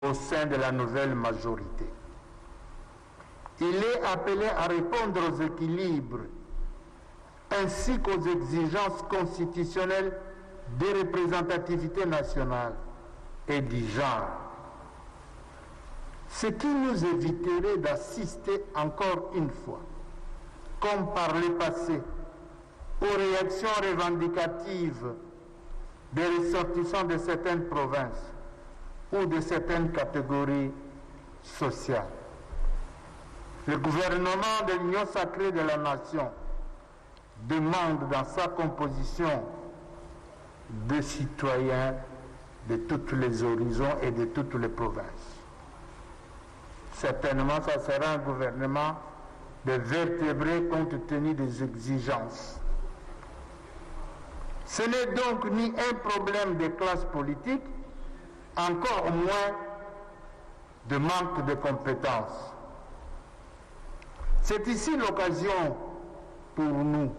au sein de la nouvelle majorité. Il est appelé à répondre aux équilibres ainsi qu'aux exigences constitutionnelles de représentativité nationale et du genre. Ce qui nous éviterait d'assister encore une fois, comme par le passé, aux réactions revendicatives des ressortissants de certaines provinces ou de certaines catégories sociales. Le gouvernement de l'Union sacrée de la nation demande dans sa composition des citoyens de tous les horizons et de toutes les provinces. Certainement, ça sera un gouvernement de vertébrés compte tenu des exigences. Ce n'est donc ni un problème de classe politique, encore moins de manque de compétences. C'est ici l'occasion pour nous,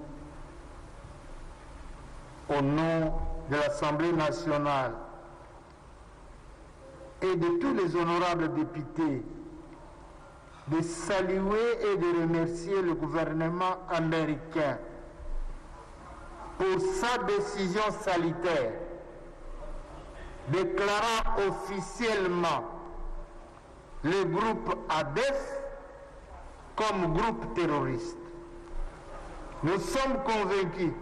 au nom de l'Assemblée nationale et de tous les honorables députés, de saluer et de remercier le gouvernement américain pour sa décision salutaire, déclarant officiellement le groupe ADEF comme groupe terroriste. Nous sommes convaincus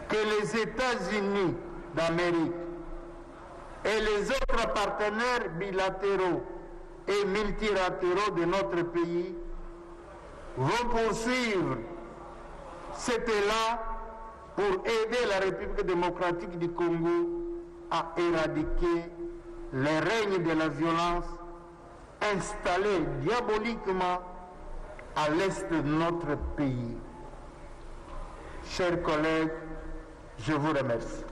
que les États-Unis d'Amérique et les autres partenaires bilatéraux et multilatéraux de notre pays vont poursuivre cet élan pour aider la République démocratique du Congo à éradiquer les règnes de la violence installés diaboliquement à l'est de notre pays. Chers collègues, je vous remercie.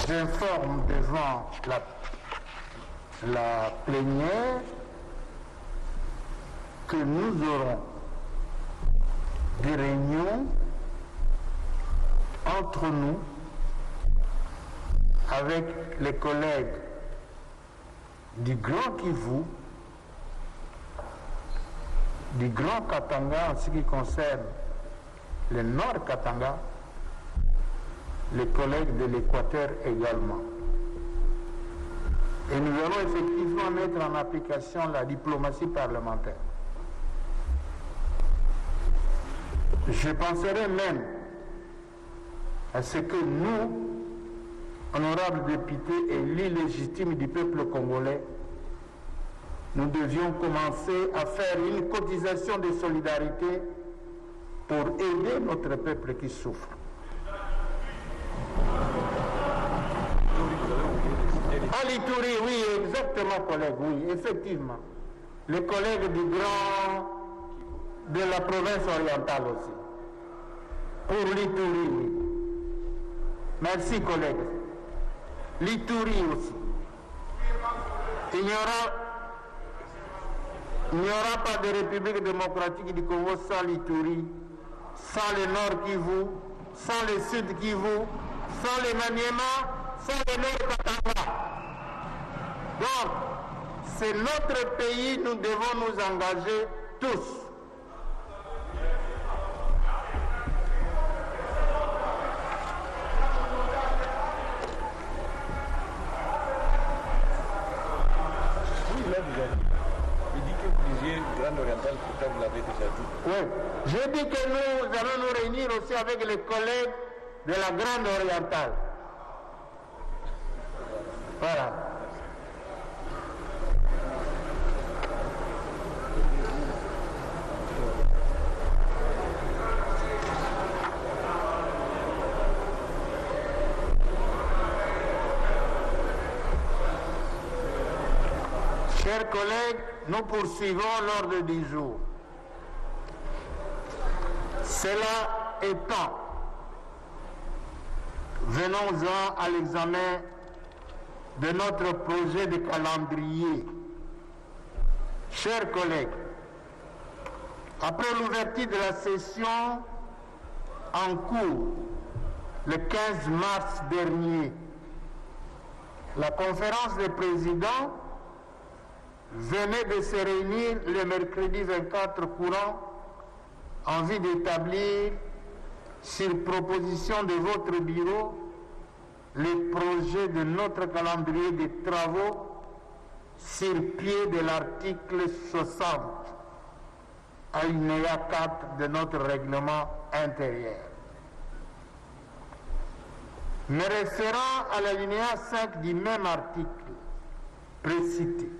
J'informe devant la plénière que nous aurons des réunions entre nous avec les collègues du Grand Kivu, du Grand Katanga en ce qui concerne le Nord Katanga, les collègues de l'Équateur également. Et nous allons effectivement mettre en application la diplomatie parlementaire. Je penserai même à ce que nous, honorables députés élus légitimes du peuple congolais, nous devions commencer à faire une cotisation de solidarité pour aider notre peuple qui souffre. À l'Ituri, oui, exactement, collègue, oui, effectivement. Les collègues du de la province orientale aussi. Pour l'Ituri, oui. Merci, collègue. L'Ituri aussi. Il n'y aura pas de République démocratique du Congo sans l'Ituri, sans le Nord Kivu, sans le Sud Kivu, sans le Maniema, sans le Nord Katanga. Donc, c'est notre pays, nous devons nous engager tous. Il dit que vous disiez Grande Orientale, pourtant vous l'avez déjà dit. Oui, j'ai dit que nous allons nous réunir aussi avec les collègues de la Grande Orientale. Voilà. Chers collègues, nous poursuivons l'ordre du jour. Cela étant, venons-en à l'examen de notre projet de calendrier. Chers collègues, après l'ouverture de la session en cours le 15 mars dernier, la conférence des présidents venait de se réunir le mercredi 24 courant en vue d'établir, sur proposition de votre bureau, les projets de notre calendrier des travaux sur pied de l'article 60, alinéa 4 de notre règlement intérieur. Me référant à l'alinéa 5 du même article précité,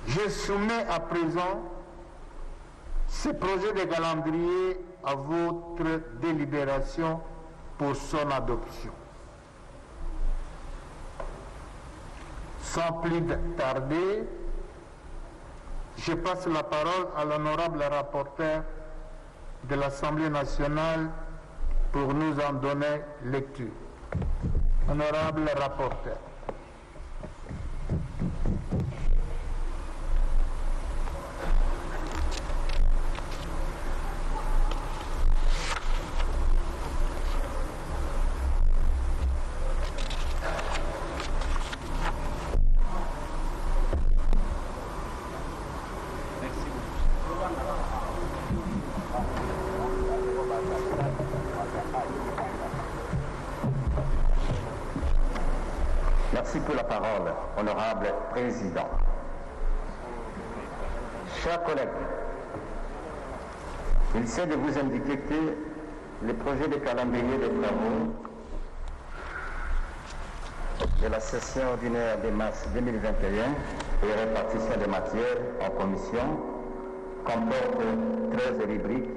je soumets à présent ce projet de calendrier à votre délibération pour son adoption. Sans plus tarder, je passe la parole à l'honorable rapporteur de l'Assemblée nationale pour nous en donner lecture. Honorable rapporteur. Merci pour la parole, honorable président. Chers collègues, il s'agit de vous indiquer que le projet de calendrier des travaux de la session ordinaire de mars 2021 et répartition des matières en commission comporte 13 rubriques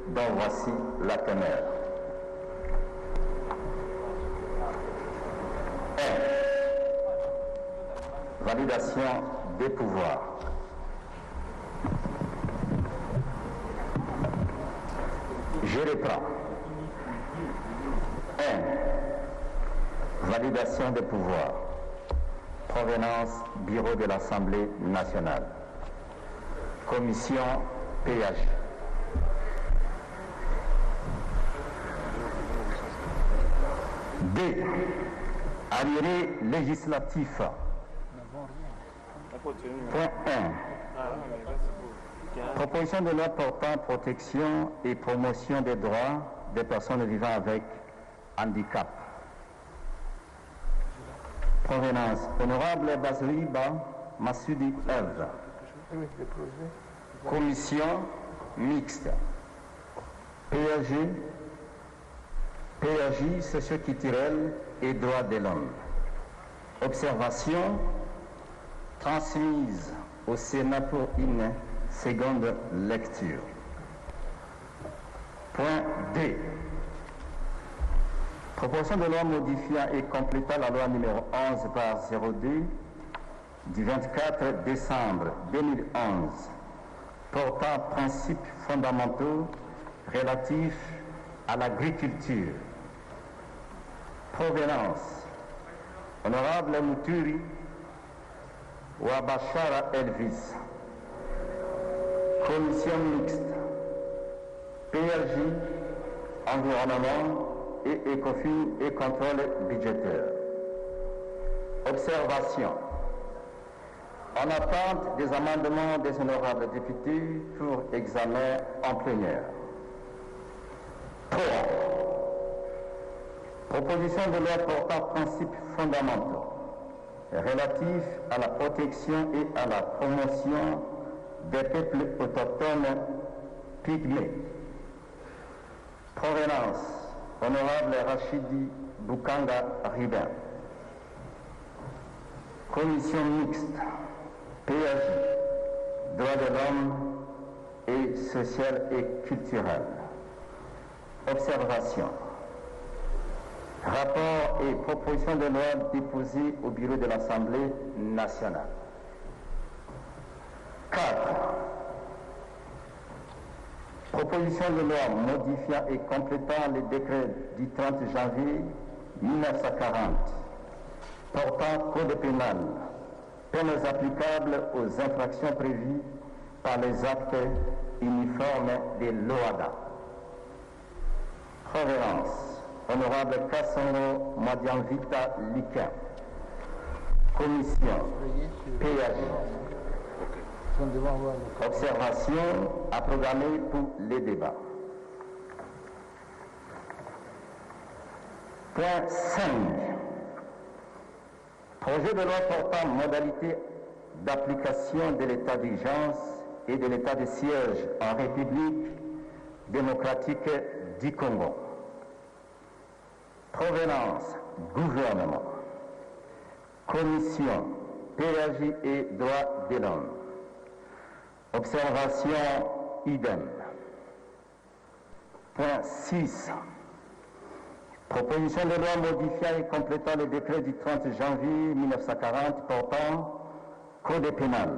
dont voici la teneur. 1. Validation des pouvoirs. Je reprends. 1. Validation des pouvoirs. Provenance Bureau de l'Assemblée nationale. Commission PH. 2. Arriéré législatif. Point 1. Proposition de loi portant protection et promotion des droits des personnes vivant avec handicap. Provenance Honorable Bazouiba Massoudi Eve. Commission mixte. PAJ socio-culturel et droits de l'homme. Observation transmise au Sénat pour une seconde lecture. Point 2. Proposition de loi modifiant et complétant la loi numéro 11/02 du 24 décembre 2011 portant principes fondamentaux relatifs à l'agriculture. Provenance Honorable Mouturi Ouabachara Elvis. Commission mixte. PRJ, environnement et ECOFIN et contrôle budgétaire. Observation. En attente des amendements des honorables députés pour examen en plénière. 3. Proposition de loi portant principes fondamentaux relatifs à la protection et à la promotion des peuples autochtones pygmées. Provenance Honorable Rachidi Boukanga Ribin. Commission mixte. PAJ, droits de l'homme et social et culturel. Observation. Rapport et proposition de loi déposée au bureau de l'Assemblée nationale. 4. Proposition de loi modifiant et complétant le décret du 30 janvier 1940 portant code pénal, peines applicables aux infractions prévues par les actes uniformes de l'OADA. Provenance, Honorable Kassongo Madianvita Liquin. Commission, PAG. Observation à programmer pour les débats. Point 5. Projet de loi portant modalité d'application de l'état d'urgence et de l'état de siège en République démocratique du Congo. Provenance, gouvernement. Commission, PAG et droits de l'homme. Observation, idem. Point 6. Proposition de loi modifiant et complétant le décret du 30 janvier 1940 portant Code pénal,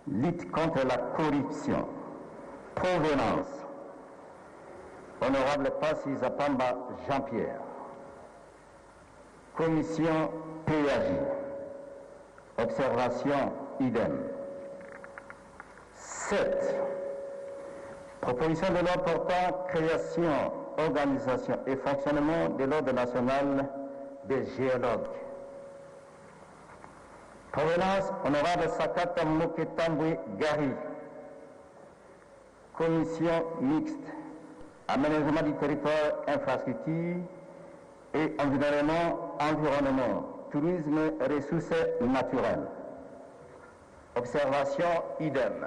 lutte contre la corruption. Provenance, Honorable Passi Zapamba Jean-Pierre. Commission PAG. Observation, idem. 7. Proposition de loi portant création, organisation et fonctionnement de l'Ordre national des géologues. Provenance, Honorable Sakata Moketambwe Gari. Commission mixte, aménagement du territoire, infrastructure et environnement, tourisme et ressources naturelles. Observation, idem.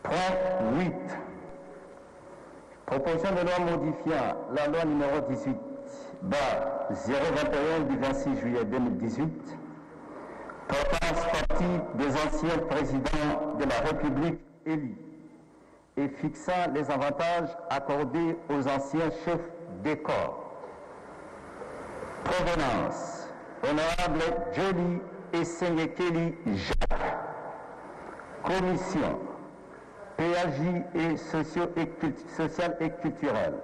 Point 8. Proposition de loi modifiant la loi numéro 18/021 du 26 juillet 2018 portant statut des anciens présidents de la République élus et fixant les avantages accordés aux anciens chefs des corps. Provenance, Honorable Jolie Essengekeli Jacques. Commission, PAG et social et culturel.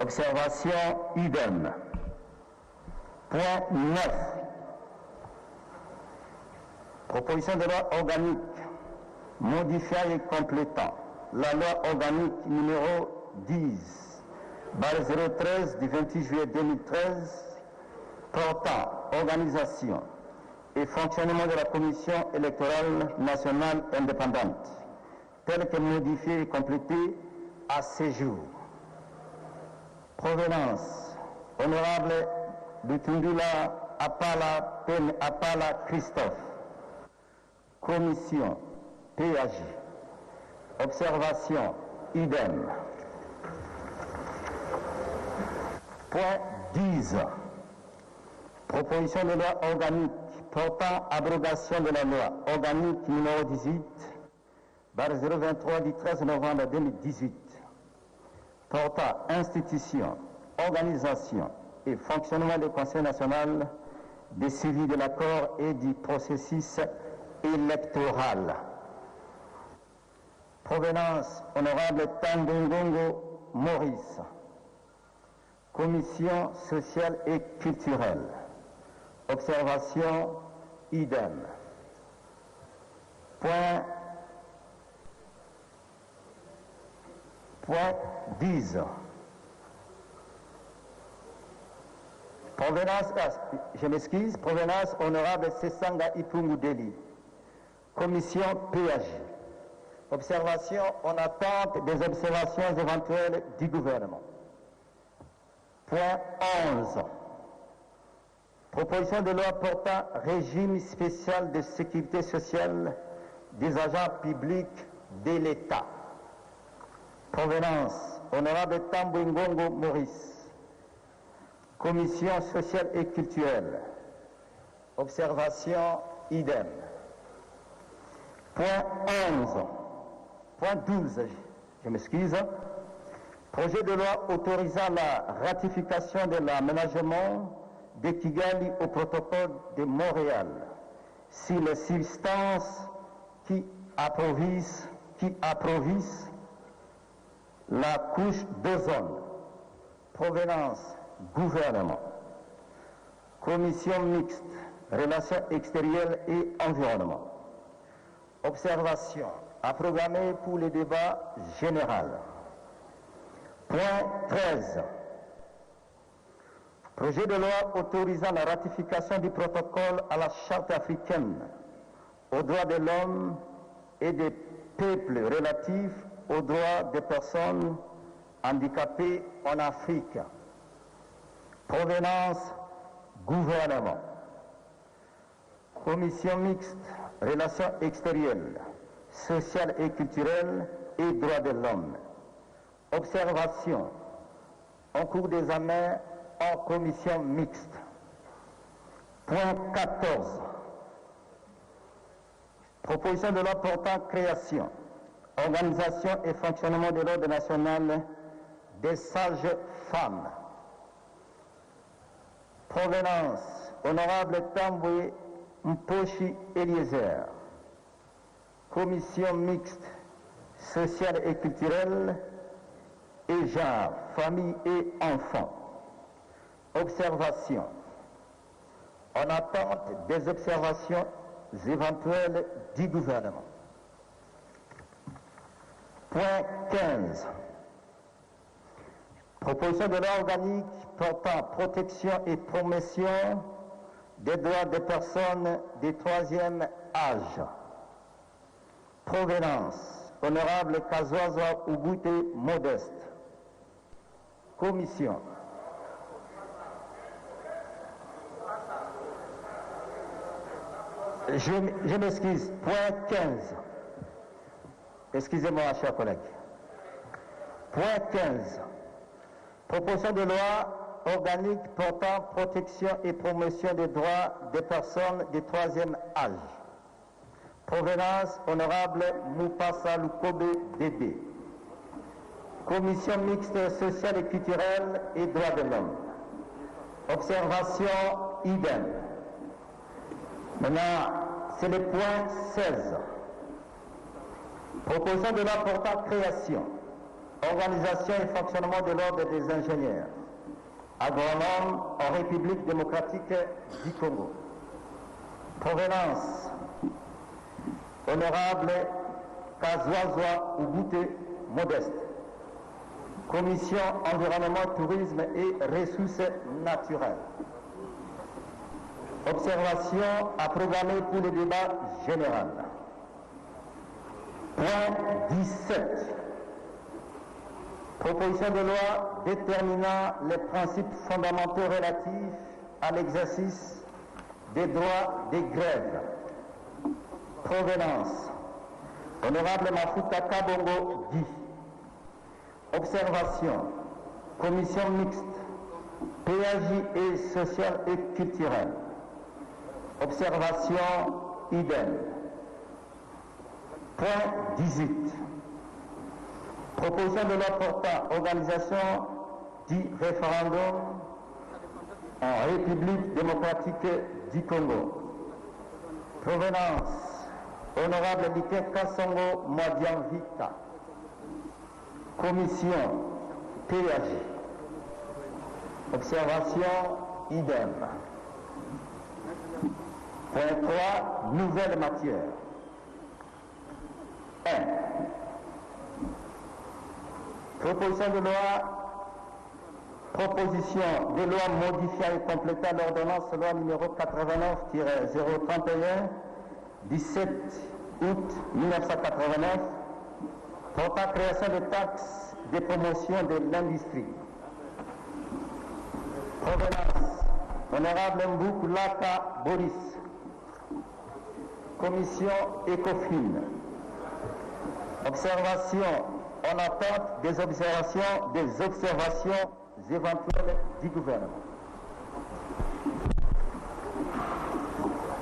Observation, idem. Point 9. Proposition de loi organique modifiant et complétant la loi organique numéro 10/013 du 28 juillet 2013 portant organisation et fonctionnement de la Commission électorale nationale indépendante, telle que modifiée et complétée à ce jour. Provenance, Honorable Lutundula Apala Christophe. Commission, PAG. Observation, idem. Point 10. Proposition de loi organique portant abrogation de la loi organique numéro 18/023 du 13 novembre 2018 portant institution, organisation et fonctionnement du Conseil national de suivi de l'accord et du processus électoral. Provenance, Honorable Tambungongo Maurice. Commission sociale et culturelle. Observation, idem. Point 10. Provenance, provenance, Honorable Sessanga Ipungu Deli. Commission PAG. Observation, on attend des observations éventuelles du gouvernement. Point 11. Proposition de loi portant régime spécial de sécurité sociale des agents publics de l'État. Provenance, Honorable Tambungongo Maurice. Commission sociale et culturelle. Observation, idem. Point 11. Point 12, je m'excuse. Projet de loi autorisant la ratification de l'aménagement de Kigali au protocole de Montréal sur les substances qui approvissent la couche d'ozone. Provenance, gouvernement. Commission mixte, relations extérieures et environnement. Observation, à programmer pour le débat général. Point 13. Projet de loi autorisant la ratification du protocole à la Charte africaine aux droits de l'homme et des peuples relatifs aux droits des personnes handicapées en Afrique. Provenance gouvernement. Commission mixte, relations extérieures, sociales et culturelles et droits de l'homme. Observation. En cours d'examen en commission mixte. Point 14. Proposition de loi portant création, organisation et fonctionnement de l'ordre national des sages-femmes. Provenance, honorable Tamboué Mposhi Eliezer. Commission mixte, sociale et culturelle et genre, famille et enfants. Observation. En attente des observations éventuelles du gouvernement. Point 15. Proposition de loi organique portant protection et promotion des droits des personnes du troisième âge. Provenance, honorable Kazoaza Ubute Modeste. Commission. Je m'excuse. Point 15. Excusez-moi, chers collègues. Point 15. Proposition de loi organique portant protection et promotion des droits des personnes du troisième âge. Provenance, honorable Moupassa Lukobe Dédé. Commission mixte sociale et culturelle et droits de l'homme. Observation idem. Maintenant, c'est le point 16. Proposition de loi portant création, organisation et fonctionnement de l'ordre des ingénieurs, agronomes en République démocratique du Congo. Provenance, honorable Kazoaza Ubute Modeste. Commission environnement, tourisme et ressources naturelles. Observation à programmer pour le débat général. Point 17. Proposition de loi déterminant les principes fondamentaux relatifs à l'exercice des droits des grèves. Provenance, honorable Mafuta Kabongo Guy. Observation, commission mixte, PAJ et sociale et culturelle. Observation idem. Point 18. Proposition de loi portant organisation du référendum en République démocratique du Congo. Provenance, honorable Dike Kassongo Mwadian Vita. Commission PAG. Observation idem. Point 3, nouvelle matière. 1. Proposition de loi modifiant et complétant l'ordonnance loi numéro 89-031 17 août 1989 portant création de taxes de promotion de l'industrie. Provenance, honorable Mboukou Laka Boris. Commission ECOFIN. Observation en attente des observations éventuelles du gouvernement.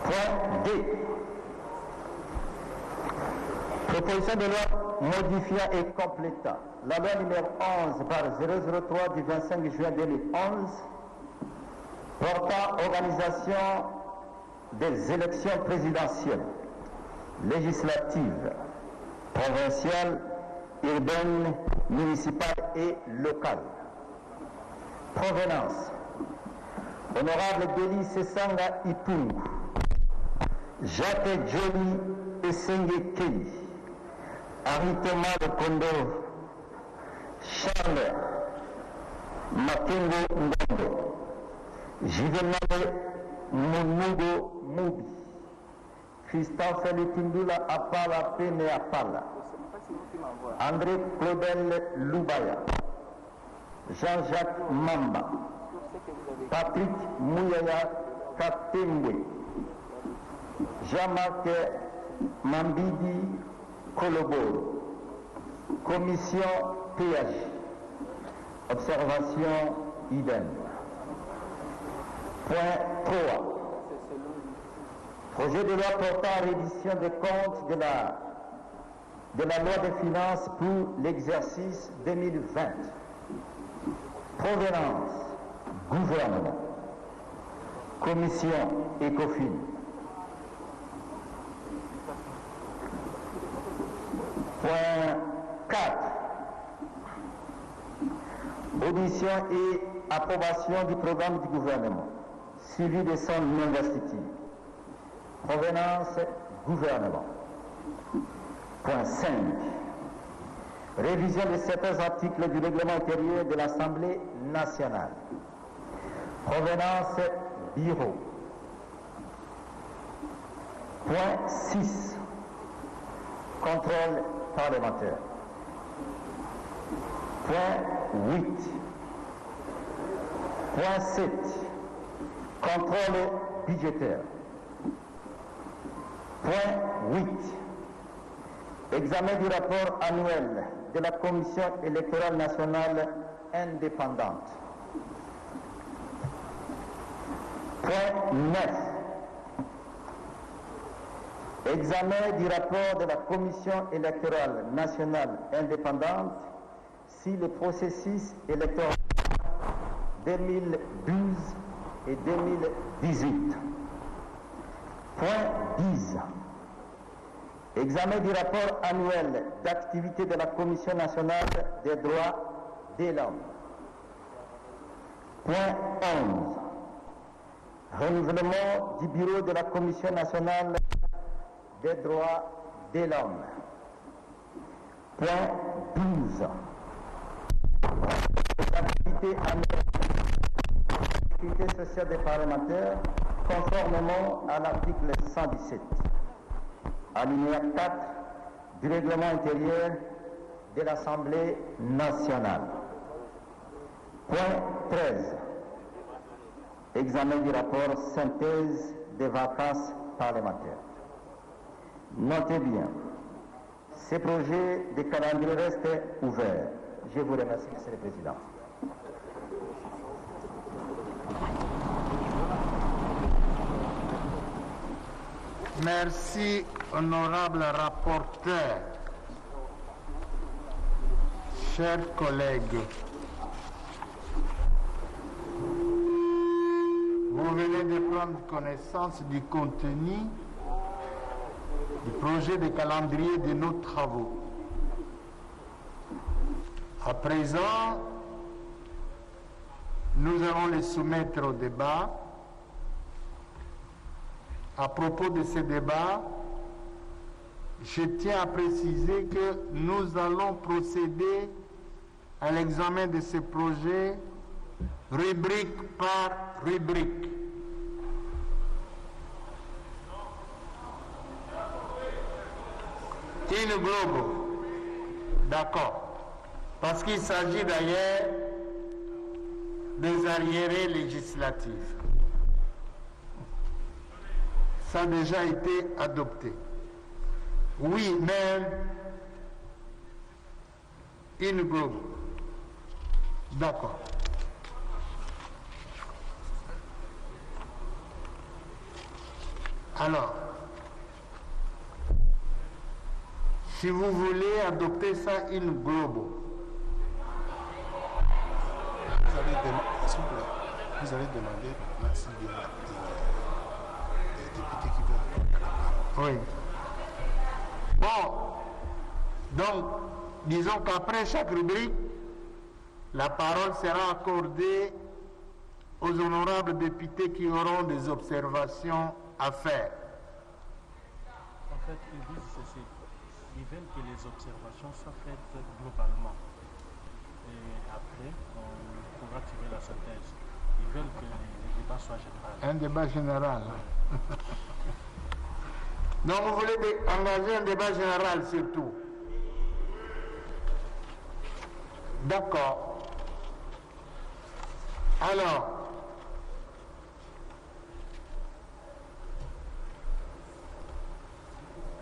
Point D. Proposition de loi modifiant et complétant la loi numéro 11/003 du 25 juin 2011 portant organisation des élections présidentielles, législatives, provinciales, urbaines, municipales et locales. Provenance, honorable Deli Sessanga Ipungu, Jacques Joly Essenge Kelly, Henri Thomas de Kondo, Charles Makingo Ngombe, Juvenal Munugo Mubi, Christophe Lutindula Apala Pene Apala, André Claudel Loubaya, Jean-Jacques Mamba, Patrick Mouyaya Katembwe, Jean-Marc Mambidi Koloboro, Commission PH, observation idem. Point 3. Projet de loi portant reddition des comptes de la loi des finances pour l'exercice 2020. Provenance, gouvernement. Commission ECOFIN. Point 4. Audition et approbation du programme du gouvernement, suivi de son investiture. Provenance, gouvernement. Point 5. Révision de certains articles du règlement intérieur de l'Assemblée nationale. Provenance, bureau. Point 6. Contrôle parlementaire. Point 8. Point 7. Contrôle budgétaire. Point 8. Examen du rapport annuel de la Commission électorale nationale indépendante. Point 9. Examen du rapport de la Commission électorale nationale indépendante si le processus électoral 2012 et 2018. Point 10. Examen du rapport annuel d'activité de la Commission nationale des droits de l'homme. Point 11. Renouvellement du bureau de la Commission nationale des droits de l'homme. Point 12. Activité annuelle de la sécurité sociale des parlementaires conformément à l'article 117, alinéa 4 du règlement intérieur de l'Assemblée nationale. Point 13. Examen du rapport synthèse des vacances parlementaires. Notez bien, ces projets de calendrier restent ouverts. Je vous remercie, Monsieur le Président. Merci, honorable rapporteur. Chers collègues, vous venez de prendre connaissance du contenu du projet de calendrier de nos travaux. À présent, nous allons les soumettre au débat. À propos de ce débat, je tiens à préciser que nous allons procéder à l'examen de ce projet rubrique par rubrique. In globo. D'accord. Parce qu'il s'agit d'ailleurs des arriérés législatifs. Ça a déjà été adopté. Oui, mais in globo. D'accord. Alors, si vous voulez adopter ça in globo, vous allez demander merci des députés qui veulent. oui. Bon, donc, disons qu'après chaque rubrique, la parole sera accordée aux honorables députés qui auront des observations à faire. En fait, ils disent ceci. Ils veulent que les observations soient faites globalement. Et après, on pourra un débat général. Donc vous voulez engager un débat général surtout. D'accord. Alors,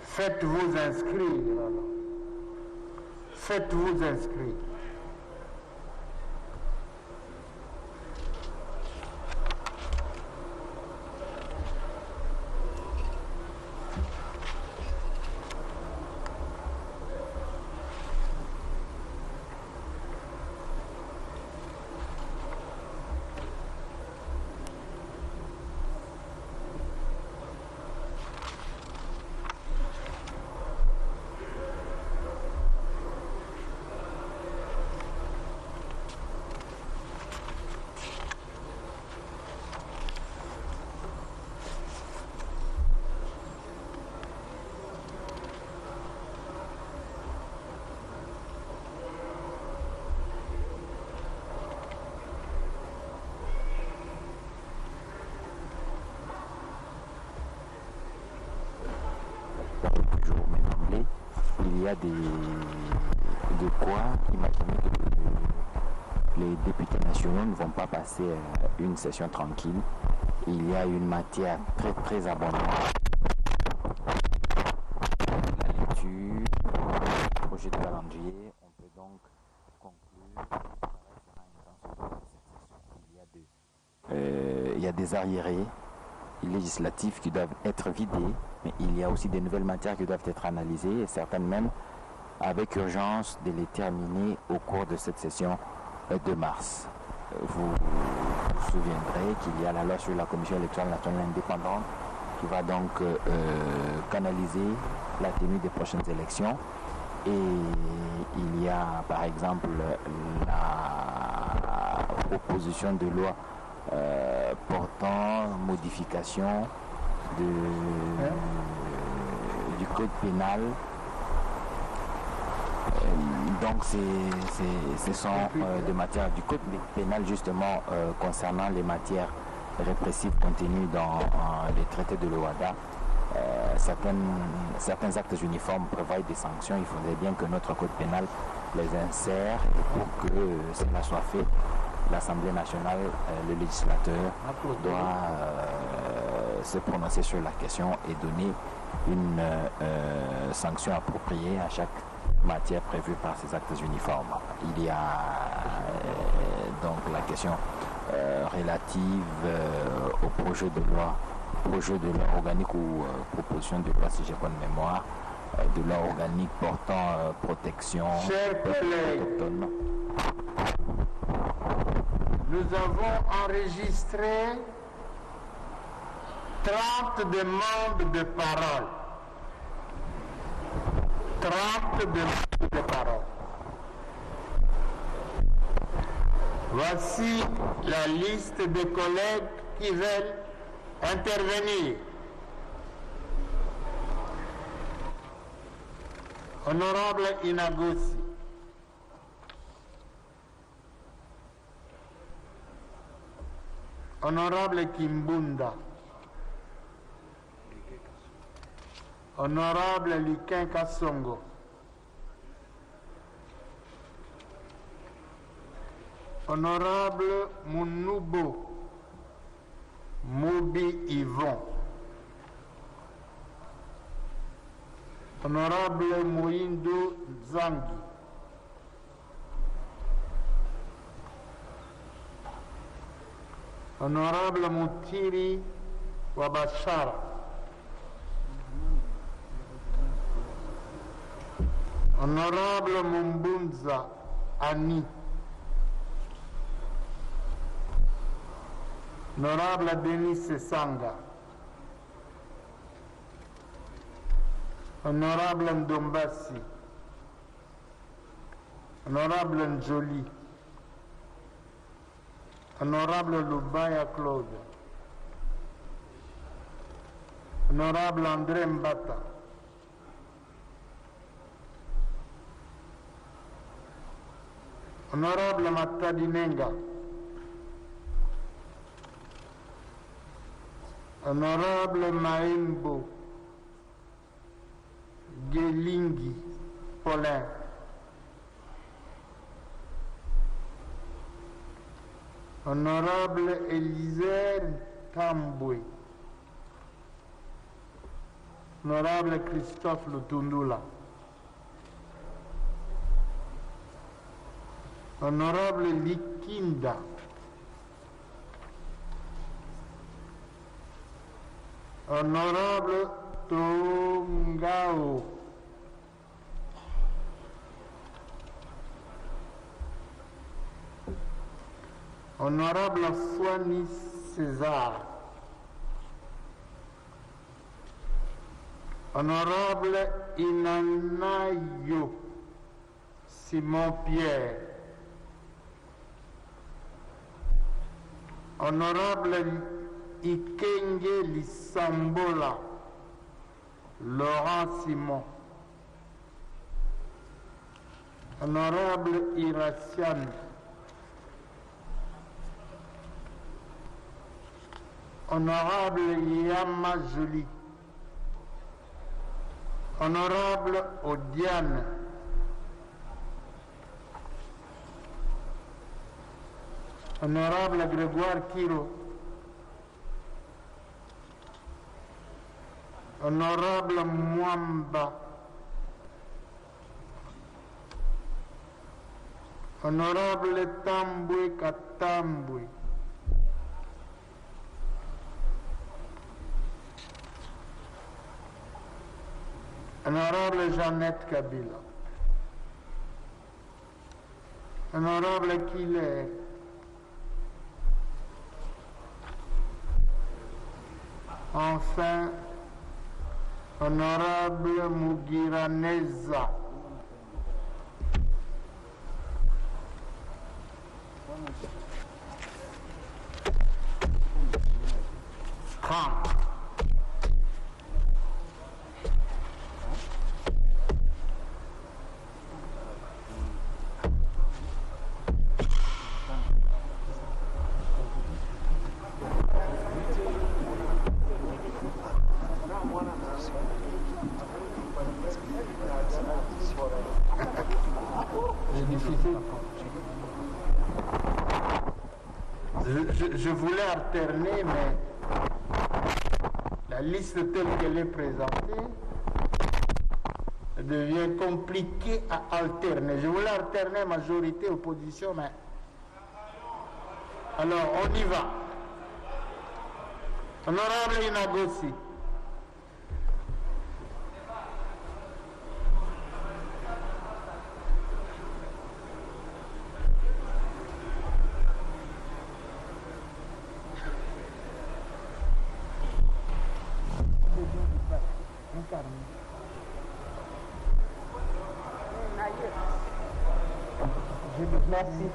faites-vous inscrire. Alors. Faites-vous inscrire. Il y a de quoi imaginer que les députés nationaux ne vont pas passer une session tranquille. Il y a une matière très très abondante. La lecture, le projet de calendrier, on peut donc conclure. Il y a des arriérés législatifs qui doivent être vidés, mais il y a aussi des nouvelles matières qui doivent être analysées et certaines même avec urgence de les terminer au cours de cette session de mars. Vous vous souviendrez qu'il y a la loi sur la Commission électorale nationale indépendante qui va donc canaliser la tenue des prochaines élections, et il y a par exemple la proposition de loi portant modification du code pénal. Donc ce sont des matières du code pénal justement concernant les matières répressives contenues dans les traités de l'OHADA. Certains actes uniformes prévoient des sanctions. Il faudrait bien que notre code pénal les insère, et pour que cela soit fait, l'Assemblée nationale, le législateur doit se prononcer sur la question et donner une sanction appropriée à chaque matière prévue par ces actes uniformes. Il y a donc la question relative au projet de loi organique ou proposition de loi, si j'ai bonne mémoire, de loi organique portant protection autochtone. Nous avons enregistré 30 demandes de parole. 30 demandes de parole. Voici la liste des collègues qui veulent intervenir. Honorable Inagosi. Honorable Kimbunda. Honorable Liken Kassongo. Honorable Munubo Moubi Yvon. Honorable Moindo Zangi. Honorable Moutiri Wabashara. Honorable Mumbunza Ani. Honorable Denis Sanga. Honorable Ndombasi. Honorable Njoli. Honorable Lubaya Claude. Honorable André Mbata. Honorable Matadi Nenga. Honorable Maembo Gelingi Paulin. Honorable Élisée Tamboué. Honorable Christophe Lutundula. Honorable Likinda. Honorable Tongao. Honorable Fouani César. Honorable Inanayo Simon Pierre. Honorable Ikenge Lissambola Laurent Simon. Honorable Irassian. Honorable Yama Jolie. Honorable Odiane. Honorable Grégoire Kiro. Honorable Mwamba. Honorable Tamboué Katamboué. Honorable Jeannette Kabila. Honorable Killer. Enfin, Honorable Mugiraneza. Je voulais alterner, mais la liste telle qu'elle est présentée devient compliquée à alterner. Je voulais alterner majorité, opposition, mais... Alors, on y va. Honorable Inagossi. Merci.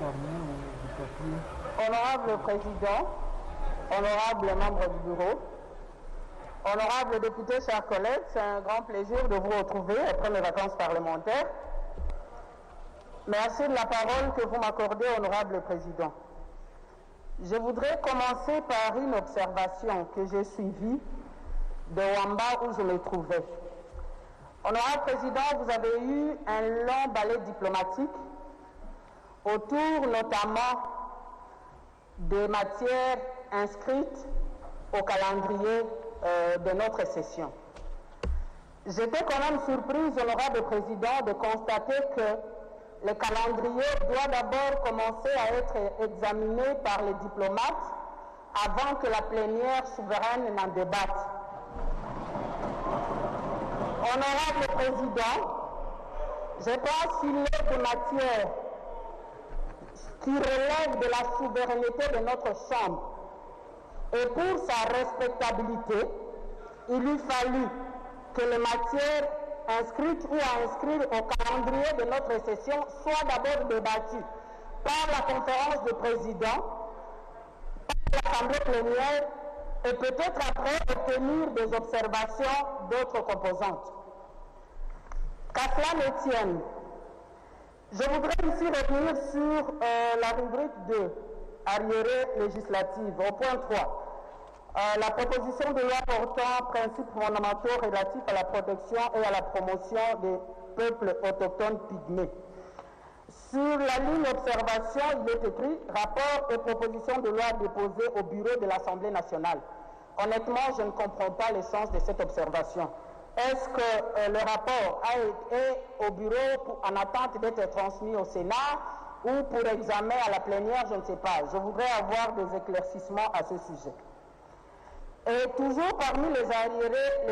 Honorable Président, honorable membre du bureau, honorable député, chers collègues, c'est un grand plaisir de vous retrouver après mes vacances parlementaires. Merci de la parole que vous m'accordez, honorable Président. Je voudrais commencer par une observation que j'ai suivie de Wamba où je me trouvais. Honorable Président, vous avez eu un long balai diplomatique autour notamment des matières inscrites au calendrier de notre session. J'étais quand même surprise, honorable Président, de constater que le calendrier doit d'abord commencer à être examiné par les diplomates avant que la plénière souveraine n'en débatte. Honorable Président, je pense qu'il est de matière qui relève de la souveraineté de notre Chambre. Et pour sa respectabilité, il eût fallu que les matières inscrites ou à inscrire au calendrier de notre session soient d'abord débattues par la conférence de présidents, par l'Assemblée plénière et peut-être après obtenir des observations d'autres composantes. Qu'à cela ne tienne, je voudrais ici revenir sur la rubrique 2, arriéré législative, au point 3. La proposition de loi portant principes fondamentaux relatifs à la protection et à la promotion des peuples autochtones pygmées. Sur la ligne observation, il est écrit « Rapport et proposition de loi déposée au bureau de l'Assemblée nationale ». Honnêtement, je ne comprends pas le sens de cette observation. Est-ce que le rapport est au bureau en attente d'être transmis au Sénat ou pour examen à la plénière, je ne sais pas. Je voudrais avoir des éclaircissements à ce sujet. Et toujours parmi les arriérés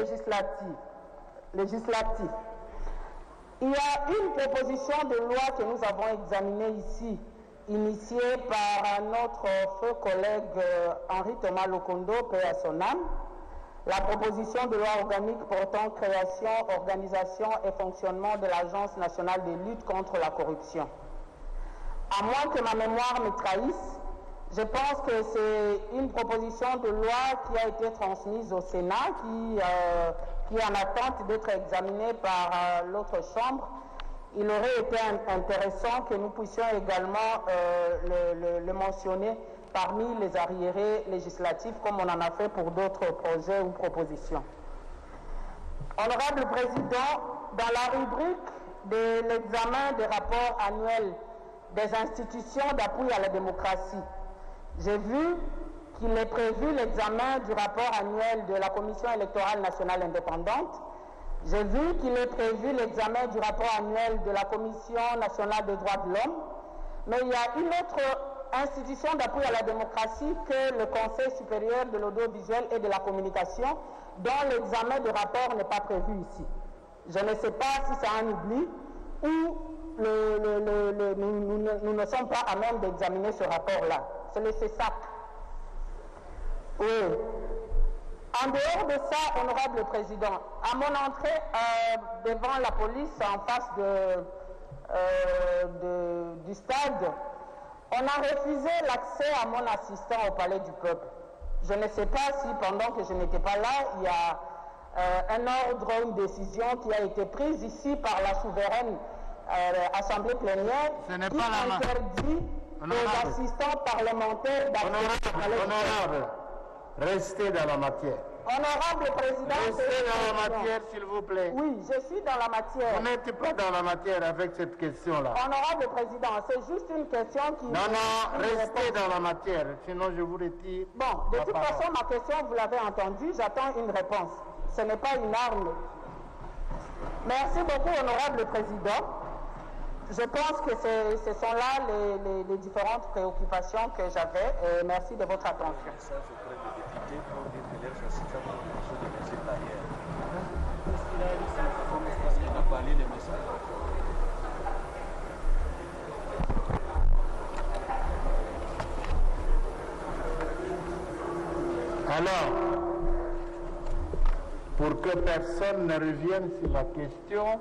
législatifs, il y a une proposition de loi que nous avons examinée ici, initiée par notre feu collègue Henri Thomas Lokondo, paix à son âme, la proposition de loi organique portant création, organisation et fonctionnement de l'Agence nationale de lutte contre la corruption. À moins que ma mémoire me trahisse, je pense que c'est une proposition de loi qui a été transmise au Sénat, qui est en attente d'être examinée par l'autre chambre. Il aurait été intéressant que nous puissions également le mentionner parmi les arriérés législatifs, comme on en a fait pour d'autres projets ou propositions. Honorable Président, dans la rubrique de l'examen des rapports annuels des institutions d'appui à la démocratie, j'ai vu qu'il est prévu l'examen du rapport annuel de la Commission électorale nationale indépendante. J'ai vu qu'il est prévu l'examen du rapport annuel de la Commission nationale des droits de l'homme. Mais il y a une autre institution d'appui à la démocratie que le Conseil supérieur de l'audiovisuel et de la communication, dont l'examen de rapport n'est pas prévu ici. Je ne sais pas si c'est un oubli ou nous ne sommes pas à même d'examiner ce rapport-là. C'est le CESAC. Oui. En dehors de ça, honorable président, à mon entrée devant la police en face du stade, on a refusé l'accès à mon assistant au Palais du Peuple. Je ne sais pas si pendant que je n'étais pas là, il y a un ordre, une décision qui a été prise ici par la souveraine Assemblée plénière qui interdit aux assistants parlementaires d'accès au Palais du Peuple. Restez dans la matière. Honorable Président, restez dans la matière, s'il vous plaît. Oui, je suis dans la matière. Vous n'êtes pas dans la matière avec cette question-là. Honorable Président, c'est juste une question qui... Non, restez dans la matière, sinon je vous retire. Bon, de toute façon, ma question, vous l'avez entendue, j'attends une réponse. Ce n'est pas une arme. Merci beaucoup, honorable Président. Je pense que ce sont là les différentes préoccupations que j'avais. Merci de votre attention. Alors, pour que personne ne revienne sur la question,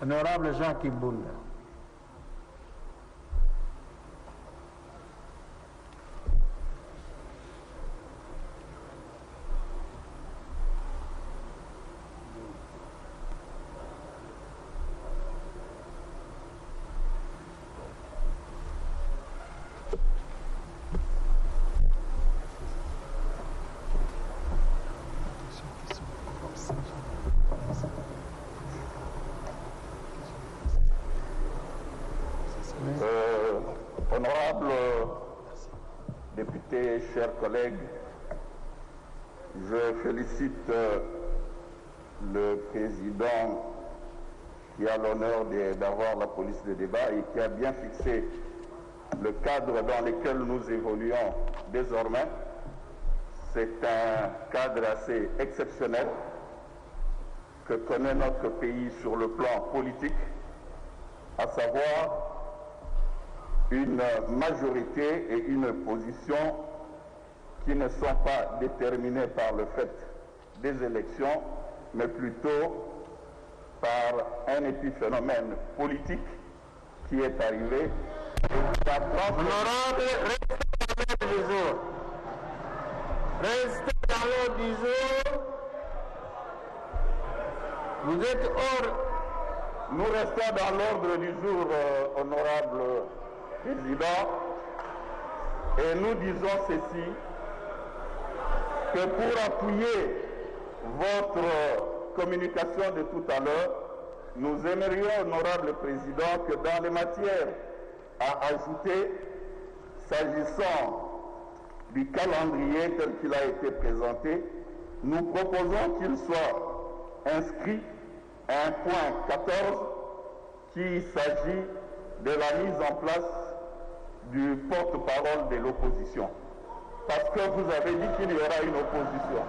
Honorable Jean Kimbunda. Honorable député, chers collègues, je félicite le président qui a l'honneur d'avoir la police de débat et qui a bien fixé le cadre dans lequel nous évoluons désormais. C'est un cadre assez exceptionnel que connaît notre pays sur le plan politique, à savoir une majorité et une position qui ne sont pas déterminées par le fait des élections, mais plutôt par un épiphénomène politique qui est arrivé. Honorable, restez dans l'ordre du jour. Restez dans l'ordre du jour. Vous êtes hors. Nous restons dans l'ordre du jour, honorable président, et nous disons ceci, que pour appuyer votre communication de tout à l'heure, nous aimerions, honorable président, que dans les matières à ajouter, s'agissant du calendrier tel qu'il a été présenté, nous proposons qu'il soit inscrit un point 14 qui s'agit de la mise en place du porte-parole de l'opposition. Parce que vous avez dit qu'il y aura une opposition.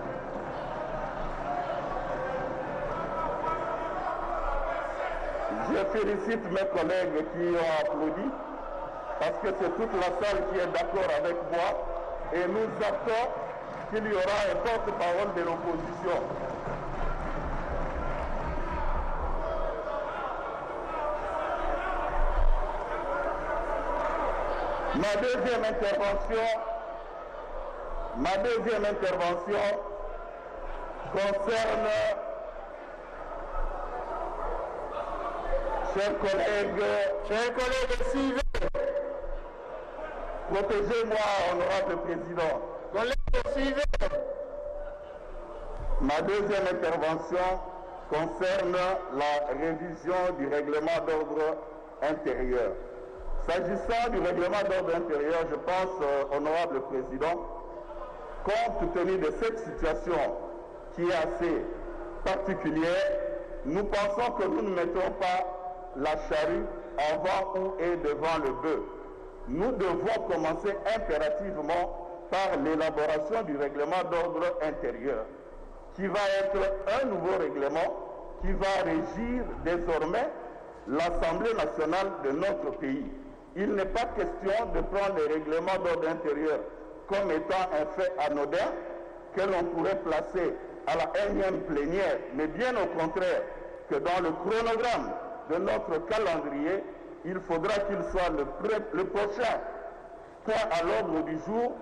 Je félicite mes collègues qui ont applaudi, parce que c'est toute la salle qui est d'accord avec moi, et nous actons qu'il y aura un porte-parole de l'opposition. Ma deuxième intervention concerne, chers collègues, suivez. Protégez-moi, honorable président. Collègues, suivez. Ma deuxième intervention concerne la révision du règlement d'ordre intérieur. S'agissant du règlement d'ordre intérieur, je pense, honorable président, compte tenu de cette situation qui est assez particulière, nous pensons que nous ne mettons pas la charrue avant ou et devant le bœuf. Nous devons commencer impérativement par l'élaboration du règlement d'ordre intérieur, qui va être un nouveau règlement qui va régir désormais l'Assemblée nationale de notre pays. Il n'est pas question de prendre les règlements d'ordre intérieur comme étant un fait anodin que l'on pourrait placer à la énième plénière, mais bien au contraire, que dans le chronogramme de notre calendrier, il faudra qu'il soit le prochain point à l'ordre du jour,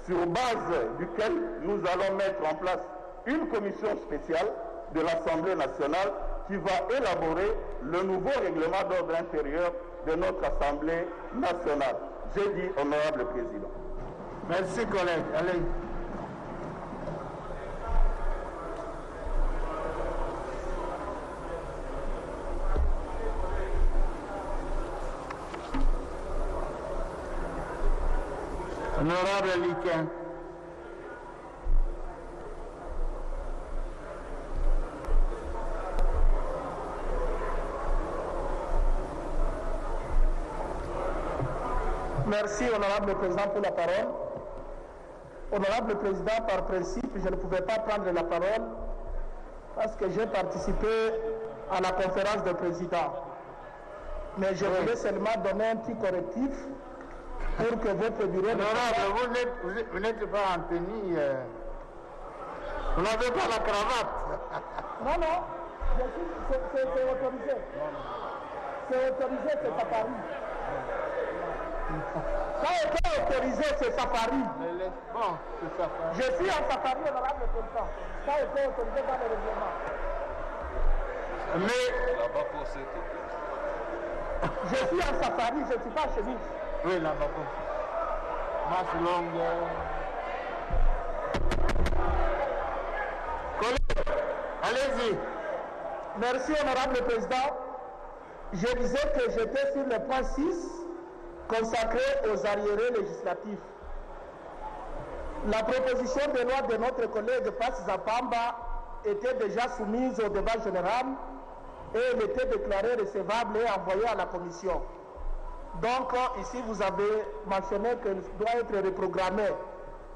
sur base duquel nous allons mettre en place une commission spéciale de l'Assemblée nationale qui va élaborer le nouveau règlement d'ordre intérieur de notre Assemblée nationale. J'ai dit, honorable président. Merci, collègue. Allez. Honorable Liquin. Merci, honorable président, pour la parole. Honorable président, par principe, je ne pouvais pas prendre la parole parce que j'ai participé à la conférence de présidents. Mais je voulais seulement donner un petit correctif pour que votre bureau... Honorable, vous n'êtes pas en tenue. Vous n'avez pas la cravate. Non, non, c'est autorisé. C'est autorisé, c'est à Paris. Ça a été autorisé, c'est safari. Bon, c'est safari. Je suis en safari, honorable président. Ça a été autorisé dans le règlement. Mais... Là-bas pour cette... Je suis en safari, je ne suis pas en chemise. Oui, là-bas pour... Marche longue. Collègue, allez-y. Merci, honorable président. Je disais que j'étais sur le point 6. Consacré aux arriérés législatifs. La proposition de loi de notre collègue Pass Zapamba était déjà soumise au débat général et elle était déclarée recevable et envoyée à la commission. Donc ici vous avez mentionné qu'elle doit être reprogrammée.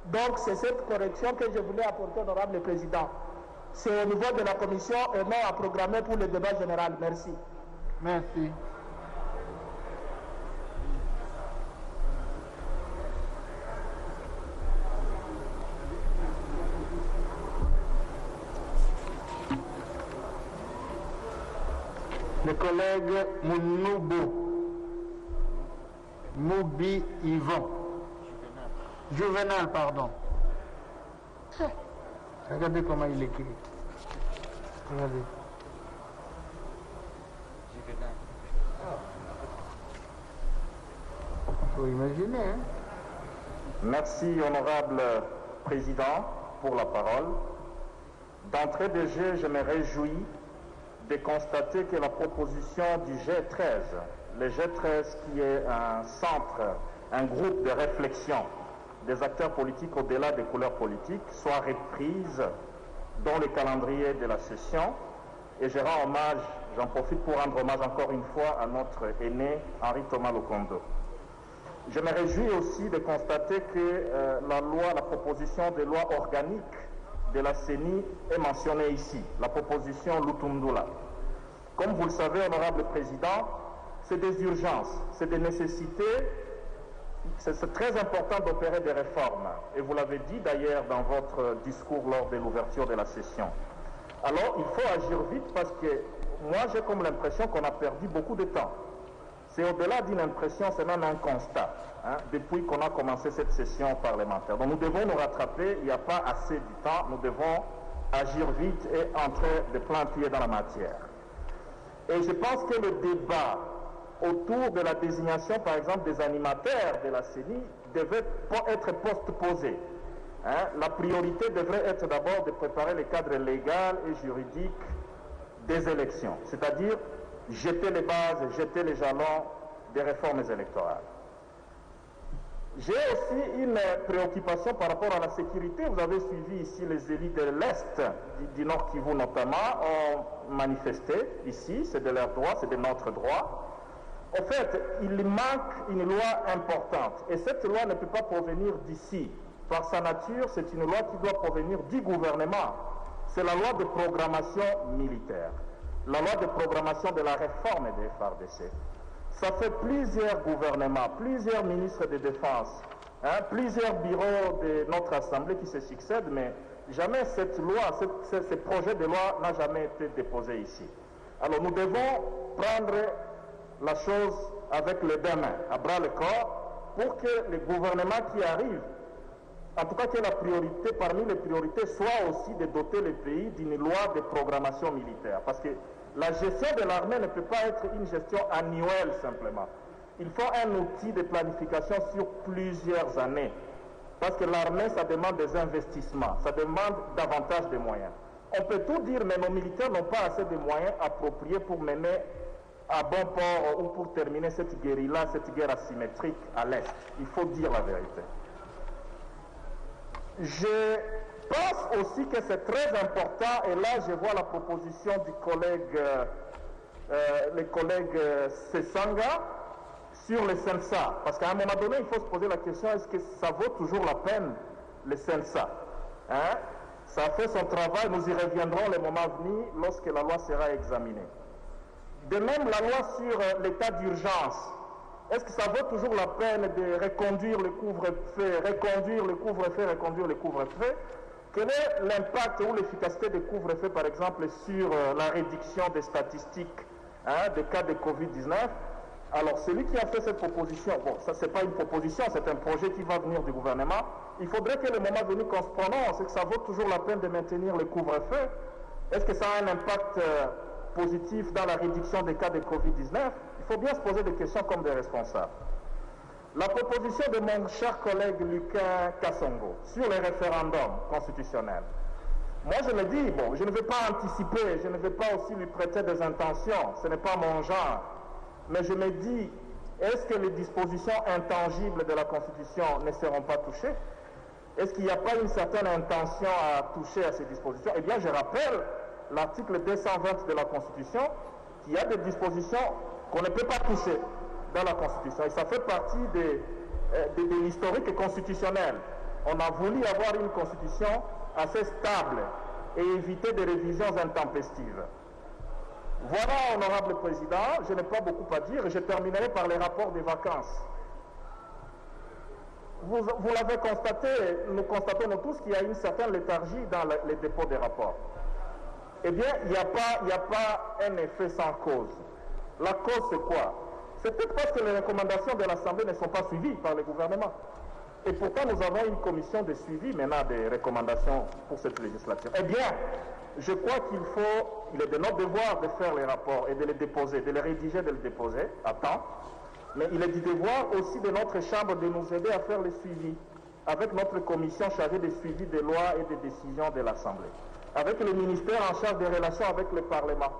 Donc c'est cette correction que je voulais apporter, honorable président. C'est au niveau de la commission et non à programmer pour le débat général. Merci. Merci. Le collègue Moubi Yvon. Juvenal, pardon. Regardez comment il écrit. Regardez. faut imaginer. Hein? Merci, honorable président, pour la parole. D'entrée de jeu, je me réjouis de constater que la proposition du G13, le G13 qui est un centre, un groupe de réflexion des acteurs politiques au-delà des couleurs politiques, soit reprise dans le calendrier de la session. Et je rends hommage, j'en profite pour rendre hommage encore une fois à notre aîné Henri Thomas Lokondo. Je me réjouis aussi de constater que la proposition de loi organique de la CENI est mentionnée ici, la proposition Lutundula. Comme vous le savez, honorable président, c'est des urgences, c'est des nécessités, c'est très important d'opérer des réformes. Et vous l'avez dit d'ailleurs dans votre discours lors de l'ouverture de la session. Alors, il faut agir vite parce que moi, j'ai comme l'impression qu'on a perdu beaucoup de temps. C'est au-delà d'une impression, c'est même un constat, hein, depuis qu'on a commencé cette session parlementaire. Donc nous devons nous rattraper, il n'y a pas assez de temps, nous devons agir vite et entrer de plein pied dans la matière. Et je pense que le débat autour de la désignation, par exemple, des animateurs de la CENI devait être post-posé. Hein. La priorité devrait être d'abord de préparer le cadre légal et juridique des élections, c'est-à-dire jeter les bases, jeter les jalons des réformes électorales. J'ai aussi une préoccupation par rapport à la sécurité. Vous avez suivi ici les élus de l'Est, du Nord Kivu notamment, ont manifesté ici, c'est de leur droit, c'est de notre droit. En fait, il manque une loi importante et cette loi ne peut pas provenir d'ici. Par sa nature, c'est une loi qui doit provenir du gouvernement. C'est la loi de programmation militaire, la loi de programmation de la réforme des FARDC. Ça fait plusieurs gouvernements, plusieurs ministres de défense, hein, plusieurs bureaux de notre Assemblée qui se succèdent, mais jamais cette loi, ce projet de loi n'a jamais été déposé ici. Alors nous devons prendre la chose avec les deux mains, à bras le corps, pour que les gouvernements qui arrivent, en tout cas que la priorité, parmi les priorités, soit aussi de doter le pays d'une loi de programmation militaire. Parce que la gestion de l'armée ne peut pas être une gestion annuelle simplement. Il faut un outil de planification sur plusieurs années. Parce que l'armée, ça demande des investissements, ça demande davantage de moyens. On peut tout dire, mais nos militaires n'ont pas assez de moyens appropriés pour mener à bon port ou pour terminer cette guérilla, cette guerre asymétrique à l'Est. Il faut dire la vérité. Je pense aussi que c'est très important, et là je vois la proposition du collègue, le collègue Sessanga, sur le CENSA. Parce qu'à un moment donné, il faut se poser la question, est-ce que ça vaut toujours la peine, le CENSA, hein? Ça a fait son travail, nous y reviendrons le moment venu lorsque la loi sera examinée. De même, la loi sur l'état d'urgence. Est-ce que ça vaut toujours la peine de reconduire le couvre-feu, reconduire le couvre-feu, reconduire le couvre-feu? Quel est l'impact ou l'efficacité des couvre-feux, par exemple, sur la réduction des statistiques, hein, des cas de Covid-19? Alors, celui qui a fait cette proposition, bon, ça c'est pas une proposition, c'est un projet qui va venir du gouvernement. Il faudrait que le moment venu qu'on se prononce, est-ce que ça vaut toujours la peine de maintenir le couvre-feu? Est-ce que ça a un impact positif dans la réduction des cas de Covid-19? Il faut bien se poser des questions comme des responsables. La proposition de mon cher collègue Lucas Kassongo sur les référendums constitutionnels. Moi je me dis, bon, je ne vais pas anticiper, je ne vais pas aussi lui prêter des intentions, ce n'est pas mon genre. Mais je me dis, est-ce que les dispositions intangibles de la Constitution ne seront pas touchées? Est-ce qu'il n'y a pas une certaine intention à toucher à ces dispositions? Eh bien, je rappelle l'article 220 de la Constitution, qu'il y a des dispositions qu'on ne peut pas toucher dans la Constitution. Et ça fait partie de l'historique constitutionnel. On a voulu avoir une Constitution assez stable et éviter des révisions intempestives. Voilà, honorable président, je n'ai pas beaucoup à dire et je terminerai par les rapports des vacances. Vous l'avez constaté, nous constatons tous qu'il y a une certaine léthargie dans les dépôts des rapports. Eh bien, il n'y a pas un effet sans cause. La cause, c'est quoi? C'est peut-être parce que les recommandations de l'Assemblée ne sont pas suivies par le gouvernement. Et pourtant, nous avons une commission de suivi maintenant des recommandations pour cette législature. Eh bien, je crois qu'il est de notre devoir de faire les rapports et de les déposer, de les rédiger, de les déposer à temps, Mais il est du devoir aussi de notre Chambre de nous aider à faire le suivi, avec notre commission chargée de suivi des lois et des décisions de l'Assemblée, avec le ministère en charge des relations avec le Parlement,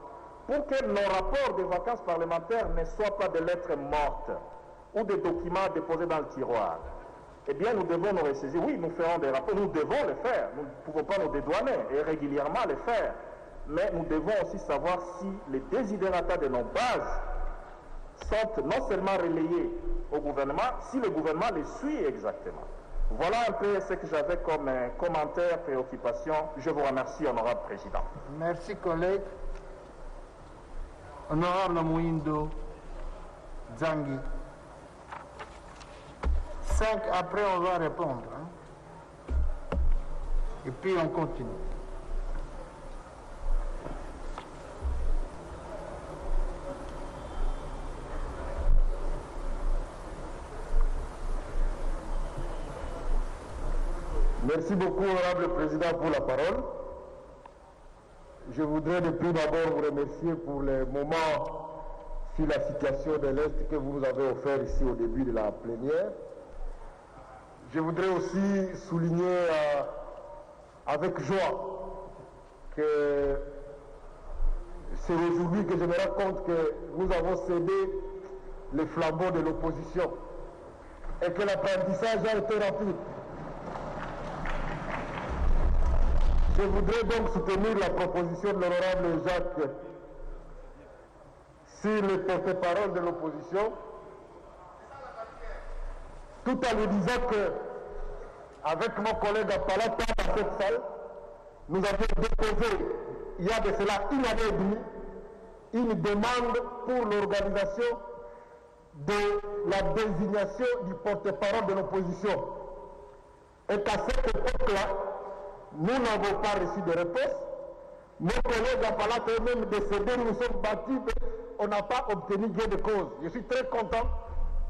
pour que nos rapports de vacances parlementaires ne soient pas des lettres mortes ou des documents déposés dans le tiroir. Eh bien, nous devons nous ressaisir. Oui, nous ferons des rapports, nous devons les faire. Nous ne pouvons pas nous dédouaner et régulièrement les faire. Mais nous devons aussi savoir si les désidérata de nos bases sont non seulement relayés au gouvernement, si le gouvernement les suit exactement. Voilà un peu ce que j'avais comme commentaire, préoccupation. Je vous remercie, honorable président. Merci, collègue. Honorable Mouindo Zangi. 5 après, on va répondre. Hein? Et puis, on continue. Merci beaucoup, honorable président, pour la parole. Je voudrais depuis d'abord vous remercier pour les moments sur la situation de l'Est que vous avez offert ici au début de la plénière. Je voudrais aussi souligner avec joie que c'est aujourd'hui que je me rends compte que nous avons cédé le flambeau de l'opposition et que l'apprentissage a été rapide. Je voudrais donc soutenir la proposition de l'honorable Jacques sur le porte-parole de l'opposition, tout en lui disant que, avec mon collègue Apala, dans cette salle, nous avons déposé, il y a de cela une année et demie, une demande pour l'organisation de la désignation du porte-parole de l'opposition. Et qu'à cette époque-là, nous n'avons pas reçu de réponse. Mon collègue Apala est même décédé, nous nous sommes battus, mais on n'a pas obtenu gain de cause. Je suis très content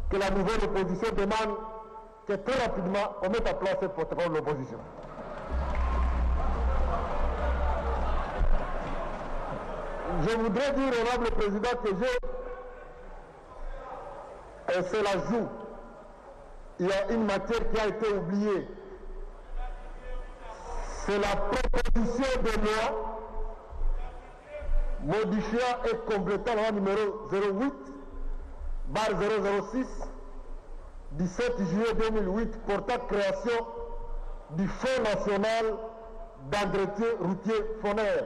que la nouvelle opposition demande que très rapidement on mette en place ce porte-parole de l'opposition. Je voudrais dire, honorable président, que et c'est la joue. Il y a une matière qui a été oubliée. C'est la proposition de loi modifiant et complétant la loi numéro 08/006 17 juillet 2008 portant création du Fonds national d'entretien routier FONER.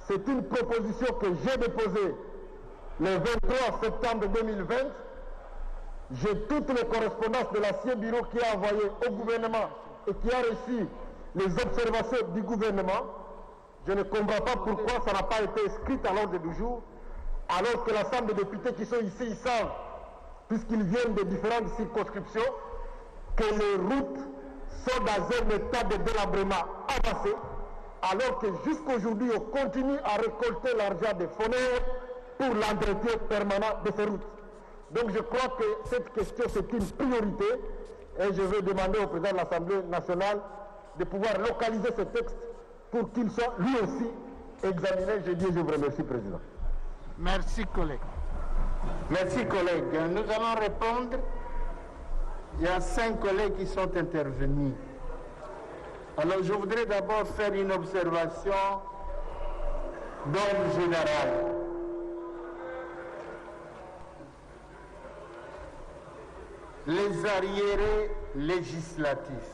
C'est une proposition que j'ai déposée le 23 septembre 2020. J'ai toutes les correspondances de l'ancien bureau qui a envoyé au gouvernement et qui a reçu les observations du gouvernement. Je ne comprends pas pourquoi ça n'a pas été inscrit à l'ordre du jour, alors que l'ensemble des députés qui sont ici, ils savent, puisqu'ils viennent de différentes circonscriptions, que les routes sont dans un état de délabrement avancé, alors que jusqu'aujourd'hui, on continue à récolter l'argent des FONER pour l'entretien permanent de ces routes. Donc je crois que cette question, c'est une priorité, et je vais demander au président de l'Assemblée nationale de pouvoir localiser ce texte pour qu'il soit lui aussi examiné. Je vous remercie, Président. Merci, collègue. Merci, collègue. Nous allons répondre. Il y a 5 collègues qui sont intervenus. Alors, je voudrais d'abord faire une observation d'ordre général. Les arriérés législatifs,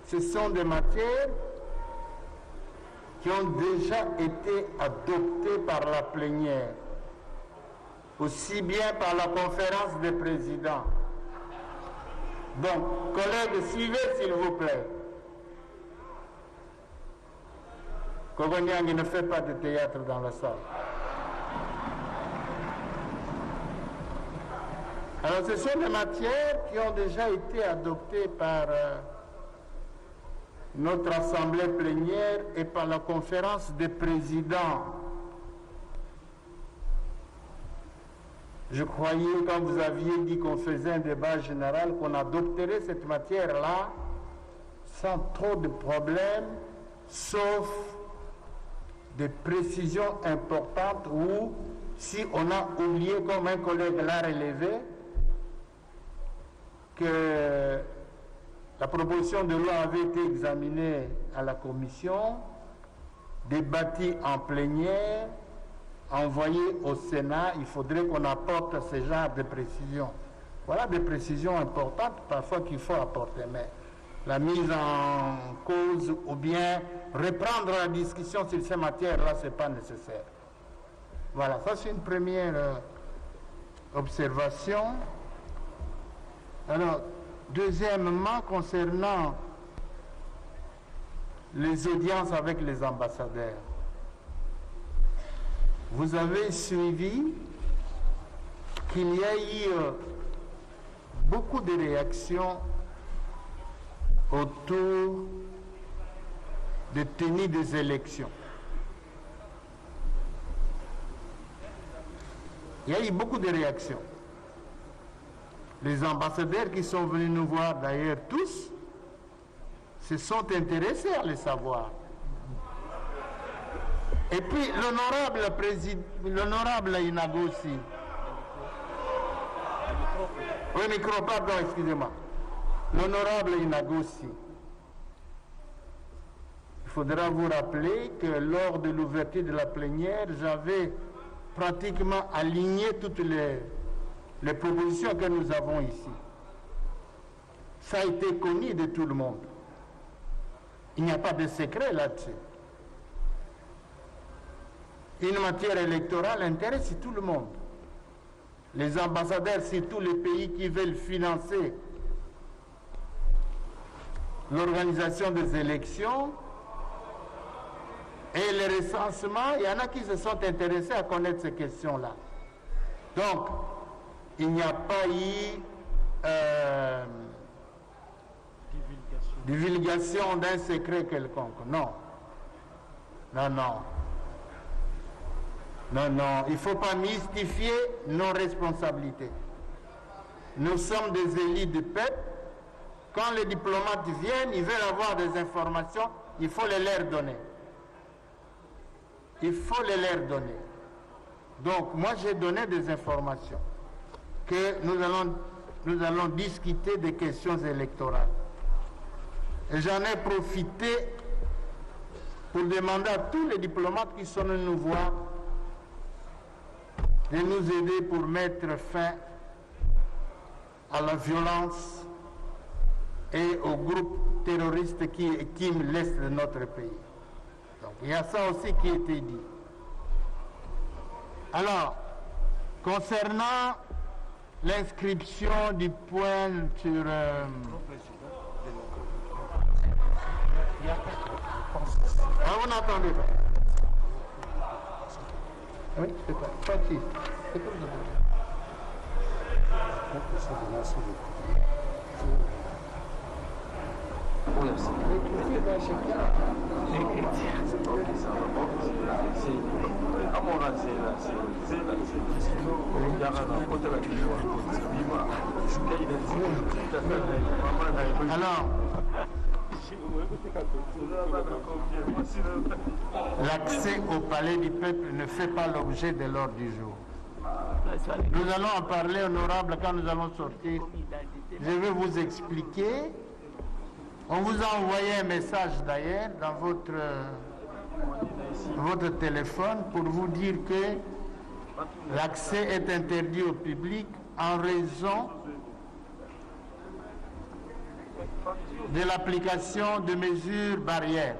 ce sont des matières qui ont déjà été adoptées par la plénière, aussi bien par la conférence des présidents. Donc, collègues, suivez s'il vous plaît. Kogonyang ne fait pas de théâtre dans la salle. Alors, ce sont des matières qui ont déjà été adoptées par notre assemblée plénière et par la conférence des présidents. Je croyais, quand vous aviez dit qu'on faisait un débat général, qu'on adopterait cette matière-là sans trop de problèmes, sauf des précisions importantes ou si on a oublié, comme un collègue l'a relevé, que la proposition de loi avait été examinée à la commission, débattue en plénière, envoyée au Sénat, il faudrait qu'on apporte ce genre de précisions. Voilà des précisions importantes parfois qu'il faut apporter, mais la mise en cause ou bien reprendre la discussion sur ces matières-là, ce n'est pas nécessaire. Voilà, ça c'est une première observation. Alors, deuxièmement, concernant les audiences avec les ambassadeurs, vous avez suivi qu'il y a eu beaucoup de réactions autour de tenue des élections. Il y a eu beaucoup de réactions. Les ambassadeurs qui sont venus nous voir, d'ailleurs tous, se sont intéressés à les savoir. Et puis l'honorable Inagossi. Oui, micro, pardon, excusez-moi. L'honorable Inagossi. Il faudra vous rappeler que lors de l'ouverture de la plénière, j'avais pratiquement aligné toutes les propositions que nous avons ici. Ça a été connu de tout le monde. Il n'y a pas de secret là-dessus. Une matière électorale intéresse tout le monde. Les ambassadeurs, c'est tous les pays qui veulent financer l'organisation des élections et le recensement. Il y en a qui se sont intéressés à connaître ces questions-là. Donc, il n'y a pas eu divulgation d'un secret quelconque. Non. Non, non. Non, non. Il ne faut pas mystifier nos responsabilités. Nous sommes des élus du peuple. Quand les diplomates viennent, ils veulent avoir des informations, il faut les leur donner. Il faut les leur donner. Donc, moi, j'ai donné des informations que nous allons discuter des questions électorales. Et j'en ai profité pour demander à tous les diplomates qui sont venus nous voir de nous aider pour mettre fin à la violence et aux groupes terroristes qui écument l'est de notre pays. Donc, il y a ça aussi qui a été dit. Alors, concernant l'inscription du point sur... Ah, vous n'entendez pas? Oui, c'est pas. Francis, c'est quoi le Alors, l'accès au palais du peuple ne fait pas l'objet de l'ordre du jour. Nous allons en parler, honorable, quand nous allons sortir. Je vais vous expliquer. On vous a envoyé un message d'ailleurs dans votre téléphone pour vous dire que l'accès est interdit au public en raison de l'application de mesures barrières.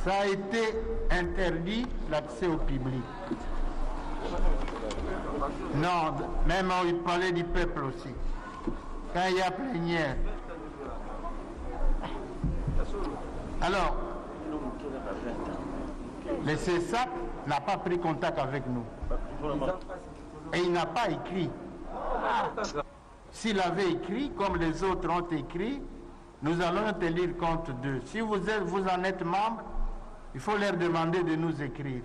Ça a été interdit, l'accès au public. Non, même au palais du peuple aussi. Quand il y a plénière. Alors, le CESAP n'a pas pris contact avec nous. Et il n'a pas écrit. S'il avait écrit, comme les autres ont écrit, nous allons tenir compte d'eux. Si vous en êtes membre, il faut leur demander de nous écrire.